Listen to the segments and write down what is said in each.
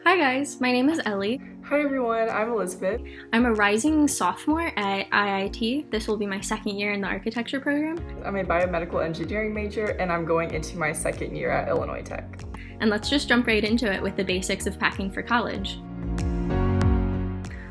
Hi guys, my name is Ellie. Hi everyone, I'm Elizabeth. I'm a rising sophomore at IIT. This will be my second year in the architecture program. I'm a biomedical engineering major and I'm going into my second year at Illinois Tech. And let's just jump right into it with the basics of packing for college.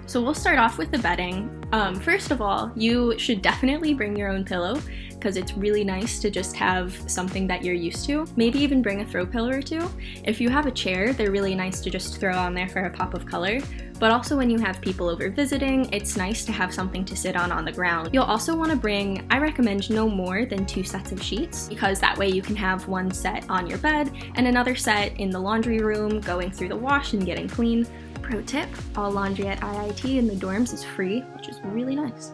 So we'll start off with the bedding. First of all, you should definitely bring your own pillow because it's really nice to just have something that you're used to. Maybe even bring a throw pillow or two. If you have a chair, they're really nice to just throw on there for a pop of color. But also when you have people over visiting, it's nice to have something to sit on the ground. You'll also want to bring, I recommend no more than 2 sets of sheets because that way you can have one set on your bed and another set in the laundry room going through the wash and getting clean. Pro tip, all laundry at IIT in the dorms is free, which is really nice.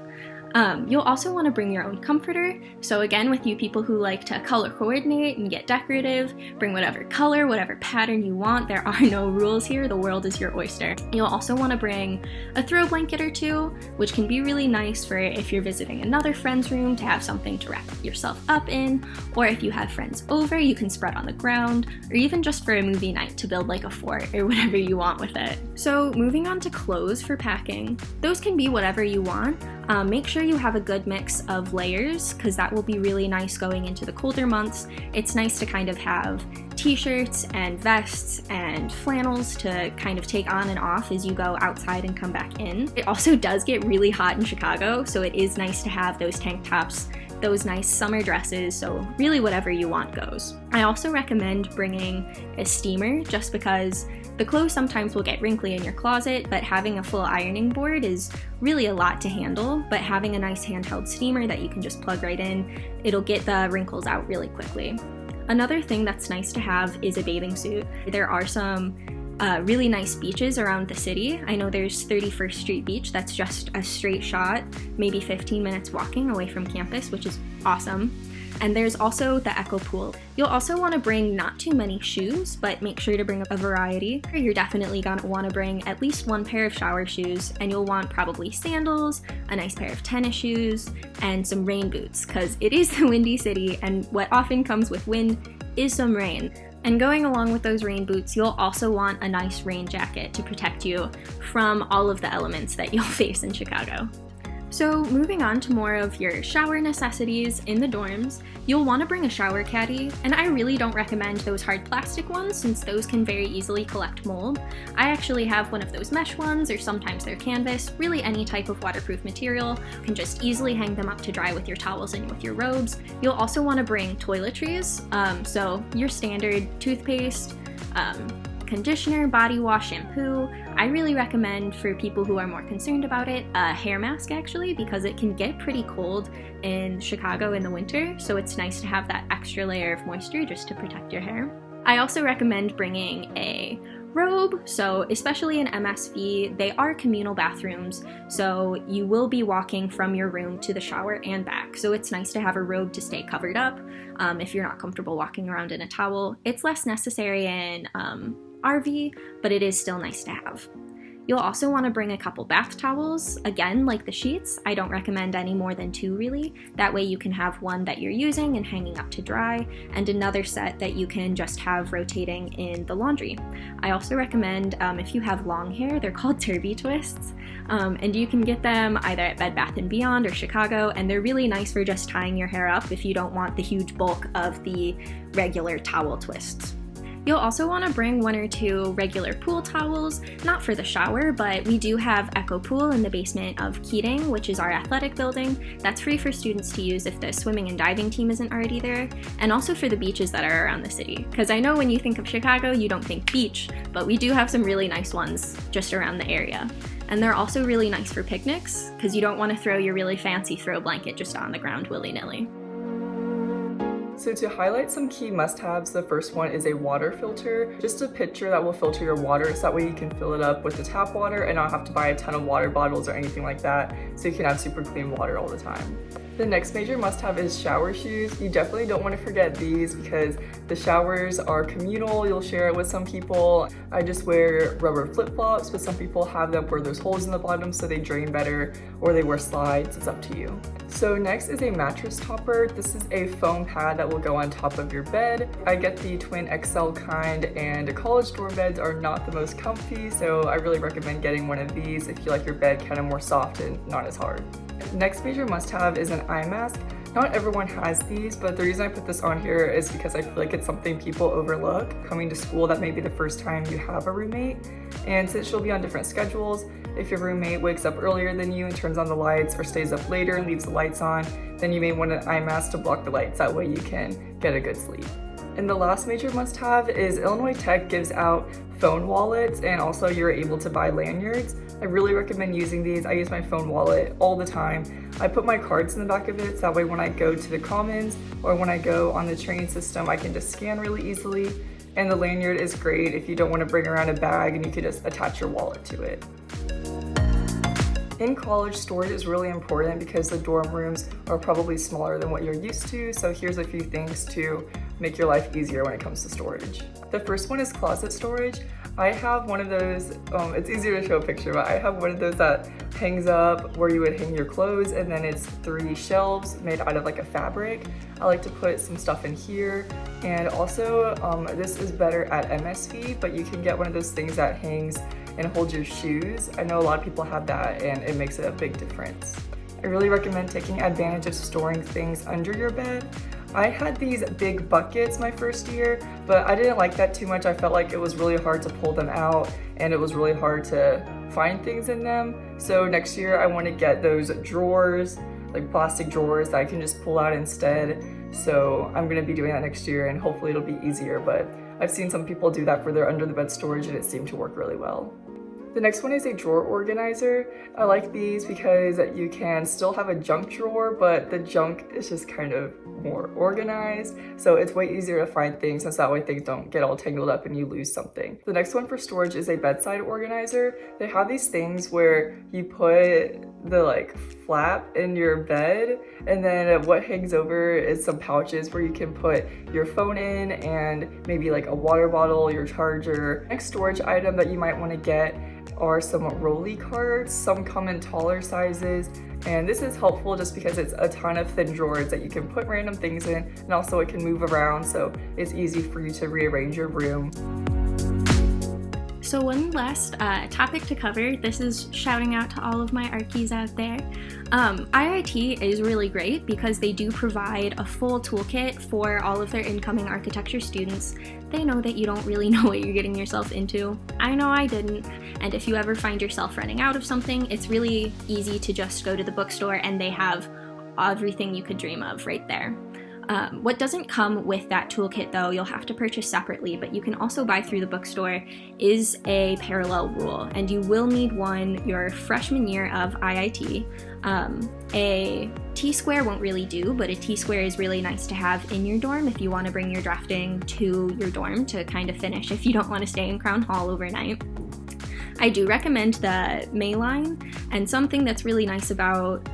You'll also want to bring your own comforter. So again, with you people who like to color coordinate and get decorative, bring whatever color, whatever pattern you want. There are no rules here. The world is your oyster. You'll also want to bring a throw blanket or two, which can be really nice for if you're visiting another friend's room to have something to wrap yourself up in, or if you have friends over, you can spread on the ground, or even just for a movie night to build like a fort or whatever you want with it. So moving on to clothes for packing, those can be whatever you want. Make sure you have a good mix of layers because that will be really nice going into the colder months. It's nice to kind of have t-shirts and vests and flannels to kind of take on and off as you go outside and come back in. It also does get really hot in Chicago, so it is nice to have those tank tops, those nice summer dresses, so really whatever you want goes. I also recommend bringing a steamer just because the clothes sometimes will get wrinkly in your closet, but having a full ironing board is really a lot to handle, but having a nice handheld steamer that you can just plug right in, it'll get the wrinkles out really quickly. Another thing that's nice to have is a bathing suit. There are some really nice beaches around the city. I know there's 31st Street Beach that's just a straight shot, maybe 15 minutes walking away from campus, which is awesome. And there's also the Echo Pool. You'll also want to bring not too many shoes, but make sure to bring a variety. You're definitely going to want to bring at least 1 pair of shower shoes, and you'll want probably sandals, a nice pair of tennis shoes, and some rain boots, because it is the windy city, and what often comes with wind is some rain. And going along with those rain boots, you'll also want a nice rain jacket to protect you from all of the elements that you'll face in Chicago. So moving on to more of your shower necessities in the dorms, you'll want to bring a shower caddy, and I really don't recommend those hard plastic ones since those can very easily collect mold. I actually have one of those mesh ones, or sometimes they're canvas. Really any type of waterproof material. You can just easily hang them up to dry with your towels and with your robes. You'll also want to bring toiletries, so your standard toothpaste, conditioner, body wash, shampoo. I really recommend for people who are more concerned about it, a hair mask actually, because it can get pretty cold in Chicago in the winter, so it's nice to have that extra layer of moisture just to protect your hair. I also recommend bringing a robe, so especially in MSV, they are communal bathrooms, so you will be walking from your room to the shower and back, so it's nice to have a robe to stay covered up if you're not comfortable walking around in a towel. It's less necessary in RV, but it is still nice to have. You'll also want to bring a couple bath towels. Again, like the sheets, I don't recommend any more than 2 really. That way you can have one that you're using and hanging up to dry, and another set that you can just have rotating in the laundry. I also recommend, if you have long hair, they're called Turby Twists, and you can get them either at Bed Bath & Beyond or Chicago, and they're really nice for just tying your hair up if you don't want the huge bulk of the regular towel twists. You'll also want to bring 1 or 2 regular pool towels, not for the shower, but we do have Echo Pool in the basement of Keating, which is our athletic building. That's free for students to use if the swimming and diving team isn't already there, and also for the beaches that are around the city. Because I know when you think of Chicago, you don't think beach, but we do have some really nice ones just around the area. And they're also really nice for picnics, because you don't want to throw your really fancy throw blanket just on the ground willy-nilly. So to highlight some key must-haves, the first one is a water filter. Just a pitcher that will filter your water so that way you can fill it up with the tap water and not have to buy a ton of water bottles or anything like that, so you can have super clean water all the time. The next major must-have is shower shoes. You definitely don't want to forget these because the showers are communal. You'll share it with some people. I just wear rubber flip-flops, but some people have them where there's holes in the bottom so they drain better, or they wear slides. It's up to you. So next is a mattress topper. This is a foam pad that will will go on top of your bed. I get the Twin XL kind, and college dorm beds are not the most comfy, so I really recommend getting one of these if you like your bed kind of more soft and not as hard. Next major must-have is an eye mask. Not everyone has these, but the reason I put this on here is because I feel like it's something people overlook coming to school. That may be the first time you have a roommate, and since you'll be on different schedules, if your roommate wakes up earlier than you and turns on the lights, or stays up later and leaves the lights on, then you may want an eye mask to block the lights. That way you can get a good sleep. And the last major must-have is Illinois Tech gives out phone wallets, and also you're able to buy lanyards. I really recommend using these. I use my phone wallet all the time. I put my cards in the back of it, so that way when I go to the Commons or when I go on the train system, I can just scan really easily. And the lanyard is great if you don't want to bring around a bag, and you can just attach your wallet to it. In college, storage is really important because the dorm rooms are probably smaller than what you're used to, so here's a few things to make your life easier when it comes to storage. The first one is closet storage. I have one of those, it's easier to show a picture, but I have one of those that hangs up where you would hang your clothes, and then it's 3 shelves made out of like a fabric. I like to put some stuff in here, and also this is better at MSV, but you can get one of those things that hangs and holds your shoes. I know a lot of people have that, and it makes a big difference. I really recommend taking advantage of storing things under your bed. I had these big buckets my first year, but I didn't like that too much. I felt like it was really hard to pull them out, and it was really hard to find things in them. So next year I want to get those drawers, like plastic drawers that I can just pull out instead. So I'm going to be doing that next year, and hopefully it'll be easier, but I've seen some people do that for their under the bed storage, and it seemed to work really well. The next one is a drawer organizer. I like these because you can still have a junk drawer, but the junk is just kind of more organized. So it's way easier to find things, since that way things don't get all tangled up and you lose something. The next one for storage is a bedside organizer. They have these things where you put the flap in your bed, and then what hangs over is some pouches where you can put your phone in and maybe like a water bottle, your charger. Next storage item that you might want to get are some rolly cards. Some come in taller sizes, and this is helpful just because it's a ton of thin drawers that you can put random things in, and also it can move around, so it's easy for you to rearrange your room. So one last topic to cover. This is shouting out to all of my Archies out there. IIT is really great because they do provide a full toolkit for all of their incoming architecture students. They know that you don't really know what you're getting yourself into. I know I didn't. And if you ever find yourself running out of something, it's really easy to just go to the bookstore, and they have everything you could dream of right there. What doesn't come with that toolkit, though, you'll have to purchase separately, but you can also buy through the bookstore, is a parallel rule, and you will need one your freshman year of IIT. A T-square won't really do, but a T-square is really nice to have in your dorm if you want to bring your drafting to your dorm to kind of finish if you don't want to stay in Crown Hall overnight. I do recommend the Mayline, and something that's really nice about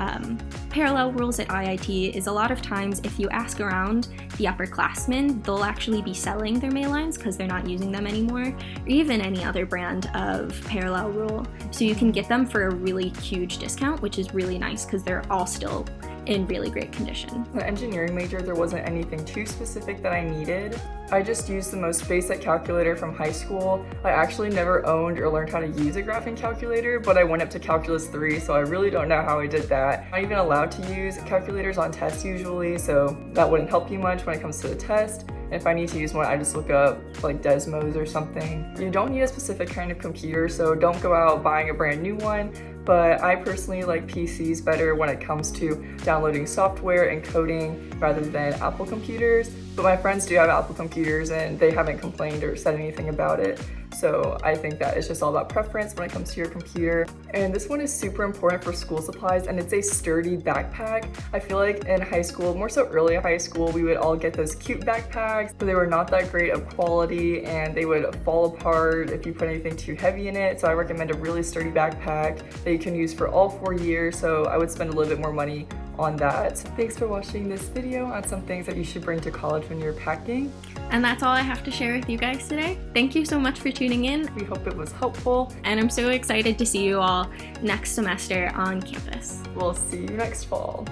parallel rules at IIT is a lot of times if you ask around the upperclassmen, they'll actually be selling their Maylines because they're not using them anymore, or even any other brand of parallel rule. So you can get them for a really huge discount, which is really nice because they're all still in really great condition. The engineering major, there wasn't anything too specific that I needed. I just used the most basic calculator from high school. I actually never owned or learned how to use a graphing calculator, but I went up to Calculus 3, so I really don't know how I did that. I'm not even allowed to use calculators on tests usually, so that wouldn't help you much when it comes to the test. And if I need to use one, I just look up like Desmos or something. You don't need a specific kind of computer, so don't go out buying a brand new one. But I personally like PCs better when it comes to downloading software and coding rather than Apple computers. But my friends do have Apple computers, and they haven't complained or said anything about it. So I think that it's just all about preference when it comes to your computer. And this one is super important for school supplies, and it's a sturdy backpack. I feel like in high school, more so early high school, we would all get those cute backpacks, but they were not that great of quality, and they would fall apart if you put anything too heavy in it. So I recommend a really sturdy backpack that you can use for all 4 years. So I would spend a little bit more money on that. Thanks for watching this video on some things that you should bring to college when you're packing. And that's all I have to share with you guys today. Thank you so much for tuning in. We hope it was helpful. And I'm so excited to see you all next semester on campus. We'll see you next fall.